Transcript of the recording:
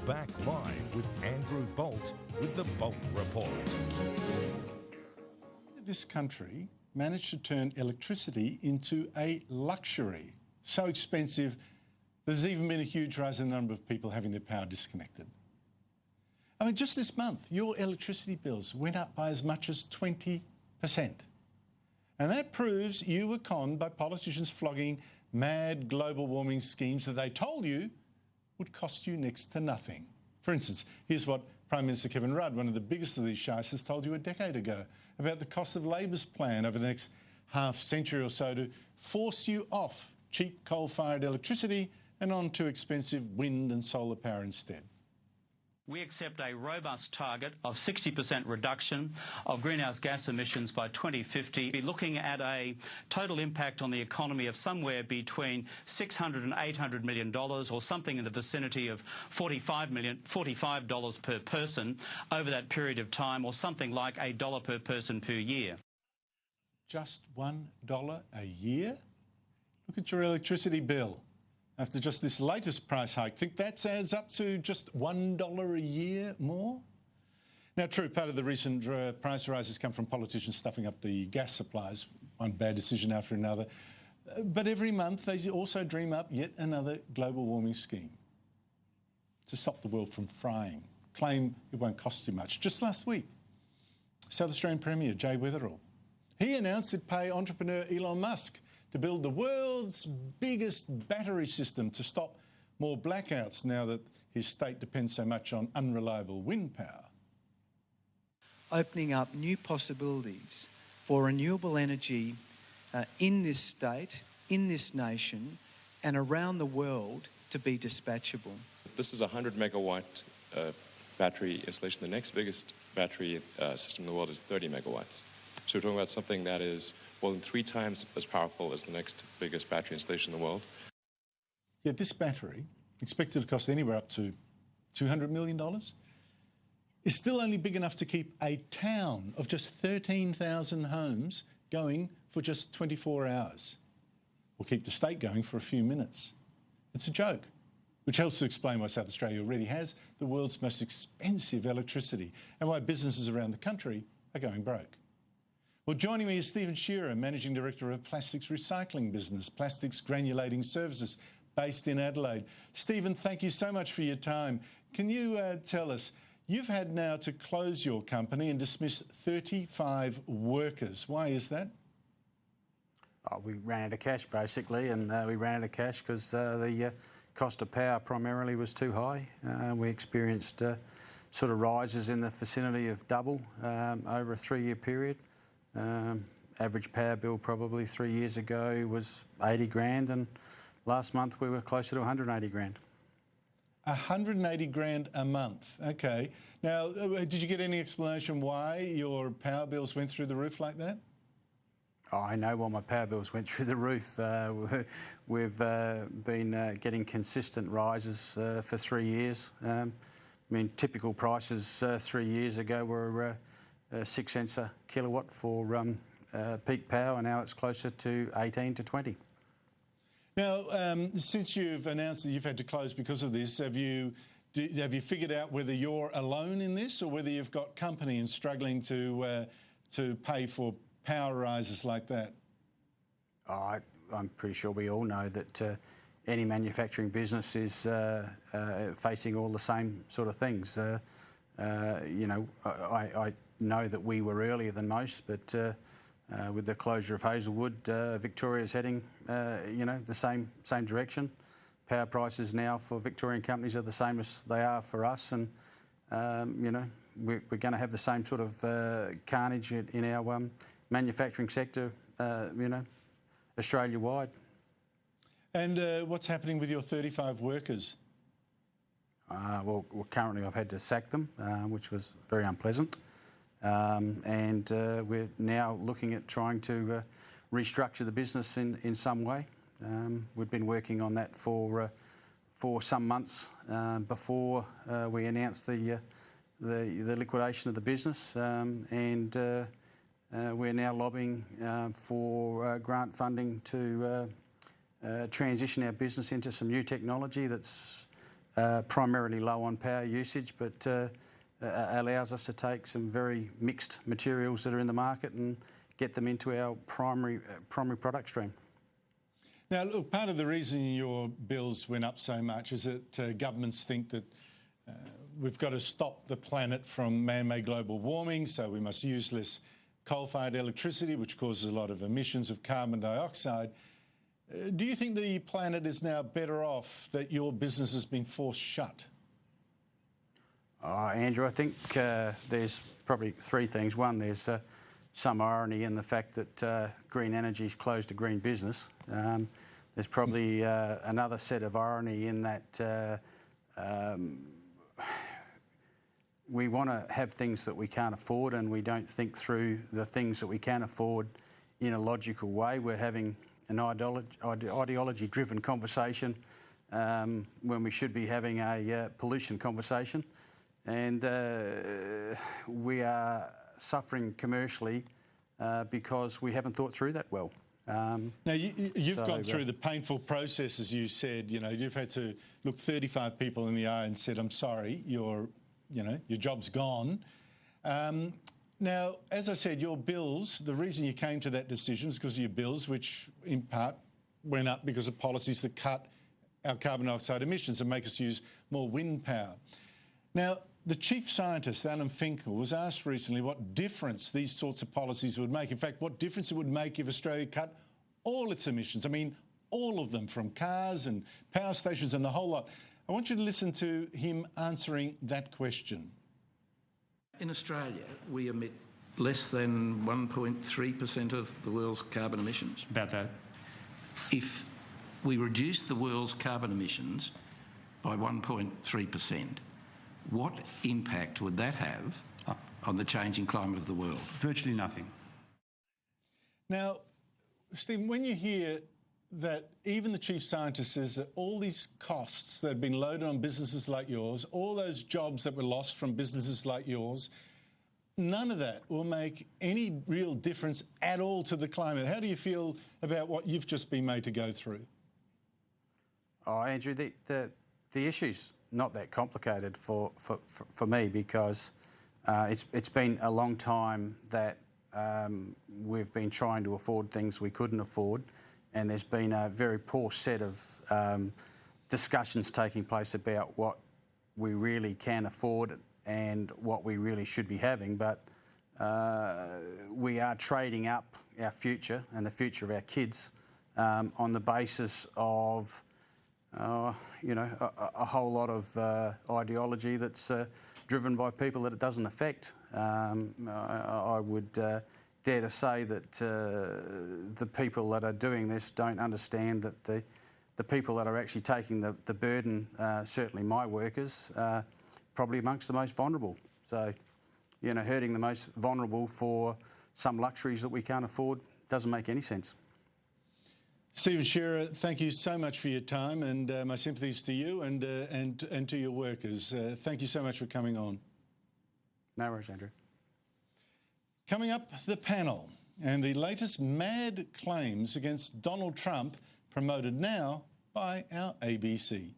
back live with Andrew Bolt with the Bolt Report. This country managed to turn electricity into a luxury. So expensive, there's even been a huge rise in the number of people having their power disconnected. I mean, just this month, your electricity bills went up by as much as 20%. And that proves you were conned by politicians flogging mad global warming schemes that they told you would cost you next to nothing. For instance, here's what Prime Minister Kevin Rudd, one of the biggest of these shysters, told you a decade ago about the cost of Labor's plan over the next half century or so to force you off cheap coal-fired electricity and onto expensive wind and solar power instead. We accept a robust target of 60% reduction of greenhouse gas emissions by 2050. We're looking at a total impact on the economy of somewhere between $600 and $800 million, or something in the vicinity of $45 per person over that period of time, or something like $1 per person per year. Just $1 a year? Look at your electricity bill. After just this latest price hike, think that adds up to just $1 a year more? Now, true, part of the recent price rises come from politicians stuffing up the gas supplies, one bad decision after another. But every month they also dream up yet another global warming scheme to stop the world from frying, claim it won't cost too much. Just last week, South Australian Premier Jay Weatherill, he announced he'd pay entrepreneur Elon Musk to build the world's biggest battery system to stop more blackouts now that his state depends so much on unreliable wind power. Opening up new possibilities for renewable energy in this state, in this nation, and around the world to be dispatchable. This is a 100 megawatt battery installation. The next biggest battery system in the world is 30 megawatts. So we're talking about something that is more than 3 times as powerful as the next biggest battery installation in the world. Yet this battery, expected to cost anywhere up to $200 million, is still only big enough to keep a town of just 13,000 homes going for just 24 hours, or keep the state going for a few minutes. It's a joke, which helps to explain why South Australia already has the world's most expensive electricity and why businesses around the country are going broke. Well, joining me is Stephen Shearer, Managing Director of plastics recycling business, Plastics Granulating Services, based in Adelaide. Stephen, thank you so much for your time. Can you tell us, you've had now to close your company and dismiss 35 workers. Why is that? We ran out of cash, basically, and we ran out of cash because the cost of power primarily was too high. We experienced sort of rises in the vicinity of double over a 3-year period. Average power bill probably 3 years ago was 80 grand, and last month we were closer to 180 grand. 180 grand a month. Okay. Now, did you get any explanation why your power bills went through the roof like that? Oh, I know why my power bills went through the roof. We've been getting consistent rises for 3 years. I mean, typical prices 3 years ago were 6 cents a kilowatt for peak power, and now it's closer to 18 to 20. Now, since you've announced that you've had to close because of this, have you figured out whether you're alone in this, or whether you've got company and struggling to pay for power rises like that? I'm pretty sure we all know that any manufacturing business is facing all the same sort of things. You know, I know that we were earlier than most, but with the closure of Hazelwood, Victoria's heading, you know, the same direction. Power prices now for Victorian companies are the same as they are for us, and you know, we're going to have the same sort of carnage in our manufacturing sector, you know, Australia-wide. And what's happening with your 35 workers? Well, currently I've had to sack them, which was very unpleasant. And we're now looking at trying to restructure the business in some way. We've been working on that for some months before we announced the liquidation of the business, and we're now lobbying for grant funding to transition our business into some new technology that's primarily low on power usage, but allows us to take some very mixed materials that are in the market and get them into our primary product stream. Now, look, part of the reason your bills went up so much is that governments think that we've got to stop the planet from man-made global warming, so we must use less coal-fired electricity, which causes a lot of emissions of carbon dioxide. Do you think the planet is now better off that your business has been forced shut? Andrew, I think there's probably three things. One, there's some irony in the fact that green energy's closed a green business. There's probably another set of irony in that we want to have things that we can't afford, and we don't think through the things that we can afford in a logical way. We're having an ideology-driven conversation when we should be having a pollution conversation, and we are suffering commercially because we haven't thought through that well. Now, you've gone through the painful process, as you said. You know, you've had to look 35 people in the eye and said, "I'm sorry, your job's gone." Now, as I said, your bills, the reason you came to that decision is because of your bills, which in part went up because of policies that cut our carbon dioxide emissions and make us use more wind power. Now, the chief scientist, Alan Finkel, was asked recently what difference these sorts of policies would make. In fact, what difference it would make if Australia cut all its emissions. I mean, all of them, from cars and power stations and the whole lot. I want you to listen to him answering that question. In Australia, we emit less than 1.3% of the world's carbon emissions. About that. If we reduce the world's carbon emissions by 1.3%, what impact would that have on the changing climate of the world? Virtually nothing. Now, Stephen, when you hear that even the chief scientist says that all these costs that have been loaded on businesses like yours, all those jobs that were lost from businesses like yours, none of that will make any real difference at all to the climate. How do you feel about what you've just been made to go through? Oh, Andrew, the issue's not that complicated for me, because it's been a long time that we've been trying to afford things we couldn't afford, and there's been a very poor set of discussions taking place about what we really can afford and what we really should be having. But we are trading up our future and the future of our kids on the basis of a whole lot of ideology that's driven by people that it doesn't affect. I would dare to say that the people that are doing this don't understand that the people that are actually taking the burden, certainly my workers, probably amongst the most vulnerable. So, hurting the most vulnerable for some luxuries that we can't afford doesn't make any sense. Stephen Shearer, thank you so much for your time, and my sympathies to you and to your workers. Thank you so much for coming on. No worries, Andrew. Coming up, the panel and the latest mad claims against Donald Trump, promoted now by our ABC.